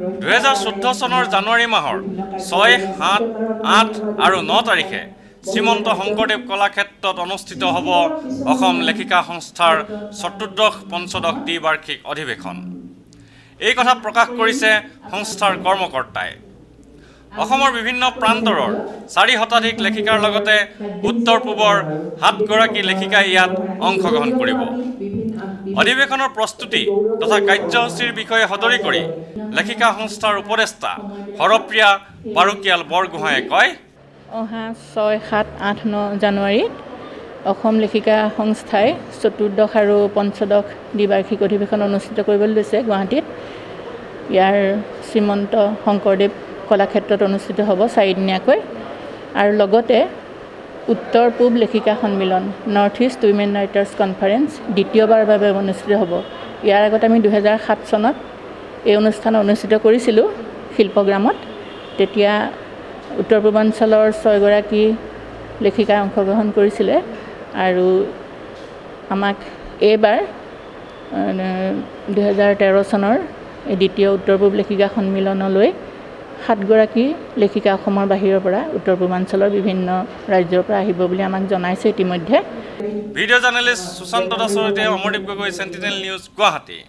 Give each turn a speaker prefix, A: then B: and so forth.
A: 2014 চনৰ জানুৱাৰী মাহৰ 6, 7, 8 আৰু 9 তাৰিখে শ্ৰীমন্ত শংকৰদেৱ কলাক্ষেত্ৰত অনুষ্ঠিত হ'ব অসম লেখিকা সংস্থাৰ চতুৰ্দশ-পঞ্চদশ দ্বিবাৰ্ষিক অধিৱেশন। এই কথা প্ৰকাশ কৰিছে সংস্থাৰ কৰ্মকৰ্তাই। অসমৰ বিভিন্ন প্ৰান্তৰ 4 শতাধিক লেখিকাৰ লগতে উত্তৰ পূবৰ 7 গৰাকী লেখিকাই ইয়াত অংশগ্ৰহণ কৰিব। অধিৱেশনৰ প্ৰস্তুতি তথা কাৰ্যসূচীৰ বিষয়ে সদৰি কৰি লেখিকা সংস্থাৰ উপদেষ্টা হৰপ্ৰিয়া পাৰুকিয়াল বৰগোহাঁয়ে কয়,
B: অহা 6, 7, 8, 9 জানুৱাৰীত অসম লেখিকা সংস্থাই চতুৰ্দশ আৰু পঞ্চদশ দ্বিবাৰ্ষিক অধিৱেশন অনুষ্ঠিত কৰিবলৈ লৈছে গুৱাহাটীত। ইয়াৰ শ্ৰীমন্ত শংকৰদেৱ কলাক্ষেত্ৰত অনুষ্ঠিত হ'ব 4 দিনীয়াকৈ। আৰু লগতে উত্তৰ পূব লেখিকা সন্মিলন north east women writers conference দ্বিতীয়বাৰৰ বাবে অনুষ্ঠিত হ'ব। ইয়াৰ আগত আমি 2007 চনত এই অনুষ্ঠান অনুষ্ঠিত কৰিছিলোঁ শিল্পগ্ৰামত। তেতিয়া উত্তৰ পূৰ্বাঞ্চলৰ 6 গৰাকী লেখিকাই অংশগ্ৰহণ কৰিছিলে আৰু আমাক এইবাৰ 2013 চনৰ দ্বিতীয় উত্তৰ পূব লেখিকা সন্মিলনলৈ 7 গৰাকী লেখিকা অসমৰ বাহিৰৰ পৰা উত্তৰ পূৰ্বাঞ্চলৰ বিভিন্ন ৰাজ্যৰ পৰা আহিব বুলি আমাক জনাইছে ইতিমধ্যে।
A: ভিডিঅ' জাৰ্নেলিষ্ট সুশান্ত দাসৰ সৈতে অমৰদীপ গগৈ, চেণ্টিনেল নিউজ, গুৱাহাটী।